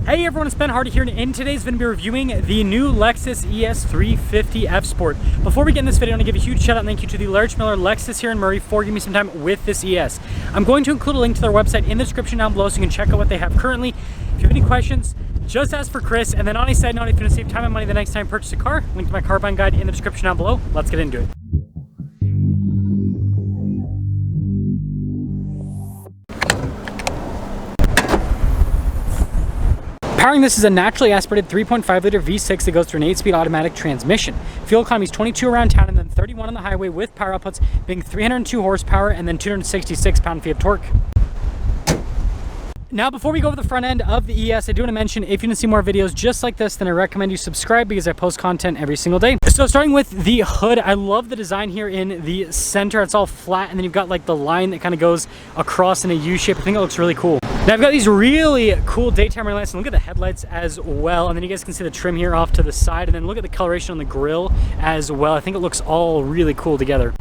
Hey everyone, it's Ben Hardy here, and in today's video, we're reviewing the new Lexus ES 350 F Sport. Before we get in this video, I want to give a huge shout out and thank you to the Large Miller Lexus here in Murray for giving me some time with this ES. I'm going to include a link to their website in the description down below so you can check out what they have currently. If you have any questions, just ask for Chris. And then on a side note, if you want to save time and money the next time you purchase a car, link to my car buying guide in the description down below. Let's get into it. Powering this is a naturally aspirated 3.5 liter V6 that goes through an 8-speed automatic transmission. Fuel economy is 22 around town and then 31 on the highway, with power outputs being 302 horsepower and then 266 pound-feet of torque. Now, before we go over the front end of the ES, I do want to mention, if you want to see more videos just like this, then I recommend you subscribe because I post content every single day. So starting with the hood, I love the design here in the center. It's all flat and then you've got like the line that kind of goes across in a U shape. I think it looks really cool. Now I've got these really cool daytime running lights, and look at the headlights as well. And then you guys can see the trim here off to the side, and then look at the coloration on the grille as well. I think it looks all really cool together.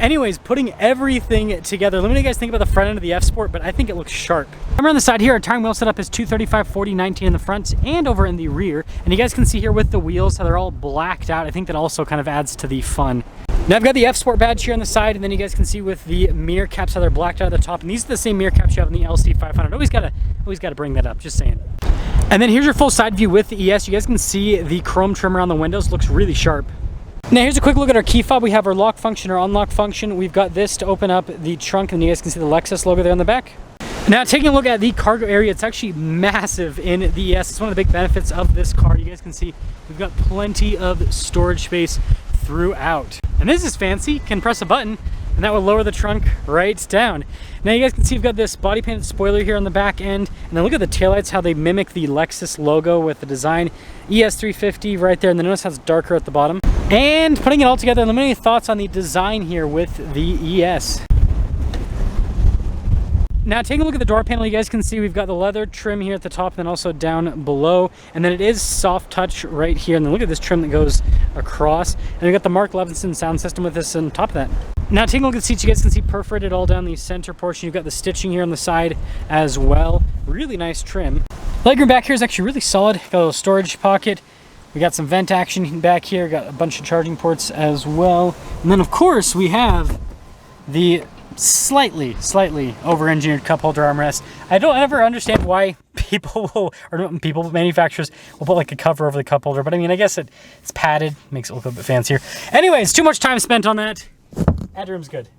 Anyways, putting everything together, let me know what you guys think about the front end of the F Sport, but I think it looks sharp. Remember on the side here, our tire wheel setup is 235, 40, 19 in the front and over in the rear. And you guys can see here with the wheels how they're all blacked out. I think that also kind of adds to the fun. Now I've got the F Sport badge here on the side, and then you guys can see with the mirror caps how they're blacked out at the top. And these are the same mirror caps you have in the LC 500. Always gotta bring that up, just saying. And then here's your full side view with the ES. You guys can see the chrome trim around the windows, looks really sharp. Now here's a quick look at our key fob. We have our lock function, our unlock function. We've got this to open up the trunk, and you guys can see the Lexus logo there on the back. Now taking a look at the cargo area, it's actually massive in the ES. It's one of the big benefits of this car. You guys can see we've got plenty of storage space throughout. And this is fancy. You can press a button and that will lower the trunk right down. Now you guys can see we've got this body painted spoiler here on the back end, and then look at the taillights, how they mimic the Lexus logo with the design. ES 350 right there, and then notice how it's darker at the bottom. And putting it all together, let me know your thoughts on the design here with the ES. Now taking a look at the door panel, you guys can see we've got the leather trim here at the top and then also down below, and then it is soft touch right here, and then look at this trim that goes across, and we've got the Mark Levinson sound system with this on top of that. Now taking a look at the seats, you guys can see perforated all down the center portion. You've got the stitching here on the side as well. Really nice trim. Legroom back here is actually really solid. Got a little storage pocket. We got some vent action back here. Got a bunch of charging ports as well. And then of course we have the slightly over-engineered cup holder armrest. I don't ever understand why manufacturers will put like a cover over the cup holder, but I mean, I guess it's padded, makes it look a little bit fancier. Anyways, too much time spent on that. Headroom's good.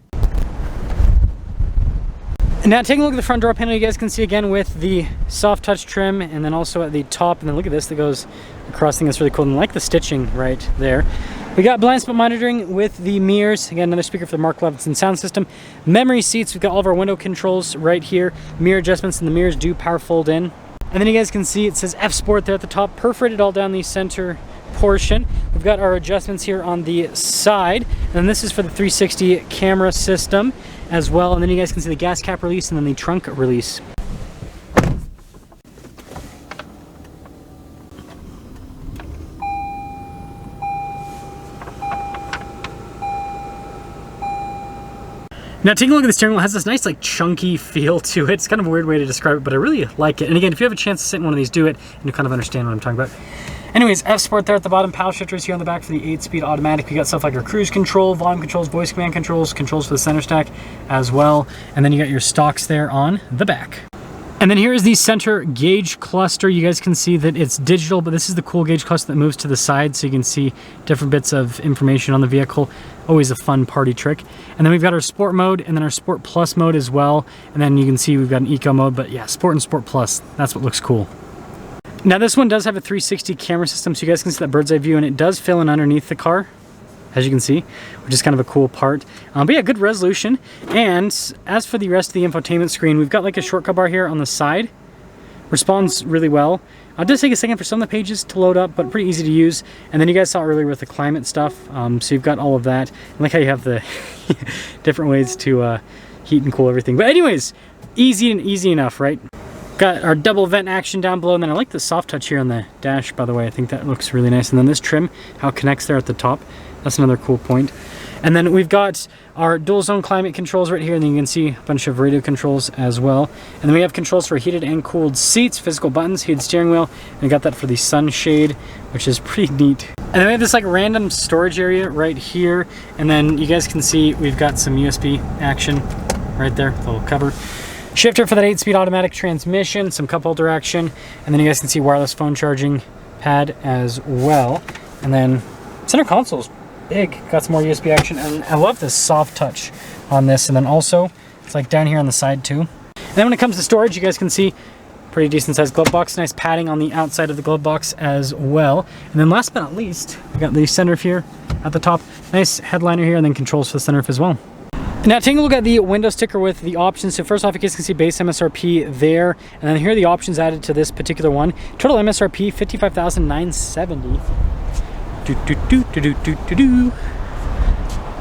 And now taking a look at the front door panel, you guys can see again with the soft touch trim, and then also at the top, and then look at this that goes across. I think that's really cool, and I like the stitching right there. We got blind spot monitoring with the mirrors. Again, another speaker for the Mark Levinson sound system. Memory seats, we've got all of our window controls right here. Mirror adjustments, and the mirrors do power fold in. And then you guys can see it says F Sport there at the top, perforated all down the center portion. We've got our adjustments here on the side, and this is for the 360 camera system as well. And then you guys can see the gas cap release and then the trunk release. Now taking a look at the steering wheel, it has this nice like chunky feel to it. It's kind of a weird way to describe it, but I really like it. And again, if you have a chance to sit in one of these, do it, and you kind of understand what I'm talking about. Anyways, F Sport there at the bottom, paddle shifters here on the back for the 8-speed automatic. We got stuff like our cruise control, volume controls, voice command controls, controls for the center stack as well. And then you got your stocks there on the back. And then here is the center gauge cluster. You guys can see that it's digital, but this is the cool gauge cluster that moves to the side, so you can see different bits of information on the vehicle. Always a fun party trick. And then we've got our Sport mode and then our Sport Plus mode as well. And then you can see we've got an Eco mode, but yeah, Sport and Sport Plus, that's what looks cool. Now this one does have a 360 camera system, so you guys can see that bird's eye view, and it does fill in underneath the car, as you can see, which is kind of a cool part. But yeah, good resolution. And as for the rest of the infotainment screen, we've got like a shortcut bar here on the side. Responds really well. It does take a second for some of the pages to load up, but pretty easy to use. And then you guys saw earlier with the climate stuff, so you've got all of that. I like how you have the different ways to heat and cool everything. But anyways, easy enough, right? Got our double vent action down below, and then I like the soft touch here on the dash, by the way. I think that looks really nice. And then this trim, how it connects there at the top. That's another cool point. And then we've got our dual zone climate controls right here, and then you can see a bunch of radio controls as well. And then we have controls for heated and cooled seats, physical buttons, heated steering wheel, and we got that for the sunshade, which is pretty neat. And then we have this like random storage area right here, and then you guys can see we've got some USB action right there, the little cover. Shifter for that 8-speed automatic transmission, some cup holder action, and then you guys can see wireless phone charging pad as well. And then center console's big, got some more USB action, and I love this soft touch on this. And then also it's like down here on the side too. And then when it comes to storage, you guys can see pretty decent sized glove box, nice padding on the outside of the glove box as well. And then last but not least, we got the sunroof here at the top, nice headliner here, and then controls for the sunroof as well. Now taking a look at the window sticker with the options. So first off, you guys can see base MSRP there, and then here are the options added to this particular one. Total MSRP $55,970.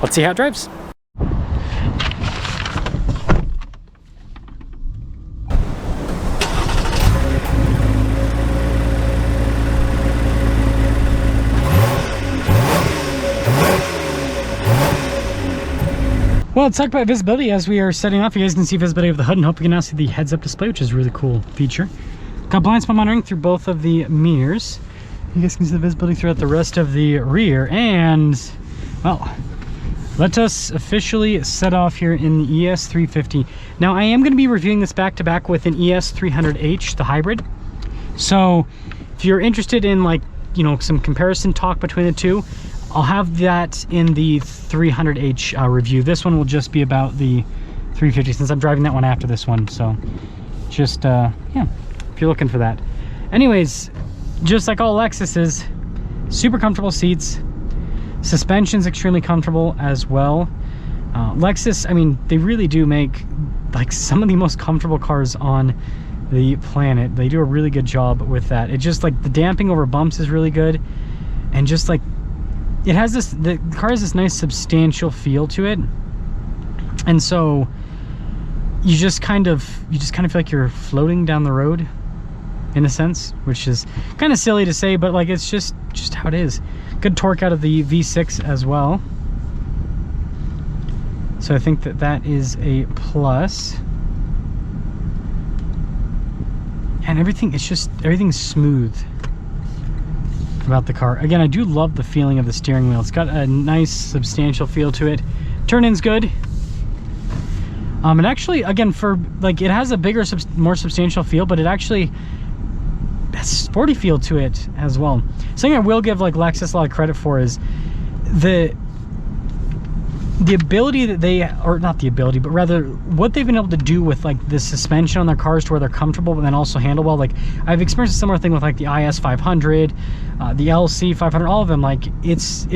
Let's see how it drives. Well, let's talk about visibility as we are setting off. You guys can see visibility of the hood, and hope you can now see the heads-up display, which is a really cool feature. Got blind spot monitoring through both of the mirrors. You guys can see the visibility throughout the rest of the rear, and well, let us officially set off here in the ES 350. Now I am going to be reviewing this back to back with an ES 300H, the hybrid. So if you're interested in, like, you know, some comparison talk between the two, I'll have that in the 300H review. This one will just be about the 350 since I'm driving that one after this one. So just yeah, if you're looking for that. Anyways, just like all Lexuses, super comfortable seats. Suspension's extremely comfortable as well. Lexus, I mean, they really do make like some of the most comfortable cars on the planet. They do a really good job with that. It just, like, the damping over bumps is really good, and just like it has this, the car has this nice substantial feel to it, and so you just kind of feel like you're floating down the road in a sense, which is kind of silly to say, but like it's just how it is. Good torque out of the V6 as well, so I think that that is a plus. And everything, it's just, everything's smooth about the car. Again, I do love the feeling of the steering wheel. It's got a nice substantial feel to it. Turn-in's good. And actually, again, for like, it has a bigger, more substantial feel, but it actually has a sporty feel to it as well. Something I will give like Lexus a lot of credit for is the ability that they, or not the ability, but rather what they've been able to do with like the suspension on their cars to where they're comfortable but then also handle well. Like I've experienced a similar thing with like the IS 500, the LC 500, all of them. Like it's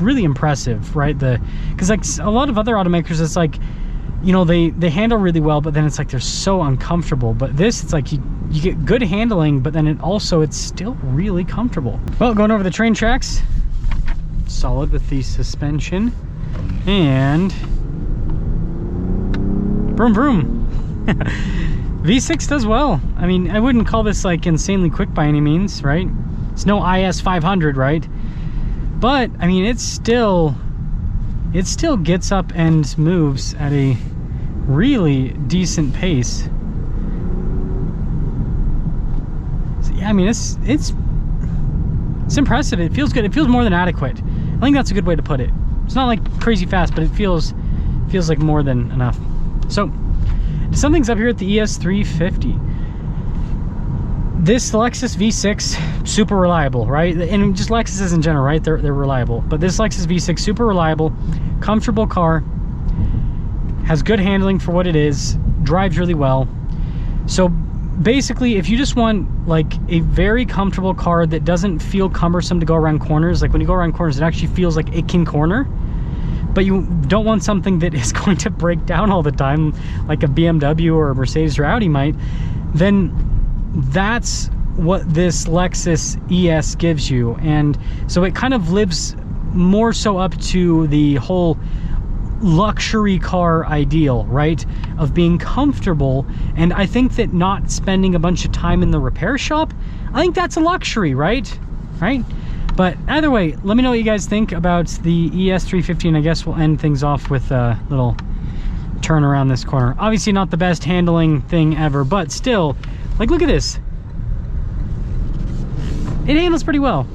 really impressive, right? Because like a lot of other automakers, it's like, you know, they handle really well, but then it's like they're so uncomfortable. But this, it's like you get good handling, but then it's still really comfortable. Well, going over the train tracks, solid with the suspension. And vroom vroom. V6 does well. I mean, I wouldn't call this like insanely quick by any means, right? It's no IS 500, right? But I mean, it still gets up and moves at a really decent pace. So, yeah, I mean, it's impressive. It feels good. It feels more than adequate. I think that's a good way to put it. It's not like crazy fast, but it feels like more than enough. So something's up here at the ES 350. This Lexus V6, super reliable, right? And just Lexuses in general, right? They're reliable. But this Lexus V6, super reliable, comfortable car, has good handling for what it is, drives really well. So basically, if you just want like a very comfortable car that doesn't feel cumbersome to go around corners, like when you go around corners, it actually feels like it can corner, but you don't want something that is going to break down all the time, like a BMW or a Mercedes or Audi might, then that's what this Lexus ES gives you. And so it kind of lives more so up to the whole luxury car ideal, right, of being comfortable. And I think that not spending a bunch of time in the repair shop, I think that's a luxury, right? But either way, let me know what you guys think about the ES350, and I guess we'll end things off with a little turn around this corner. Obviously not the best handling thing ever, but still, like, look at this. It handles pretty well.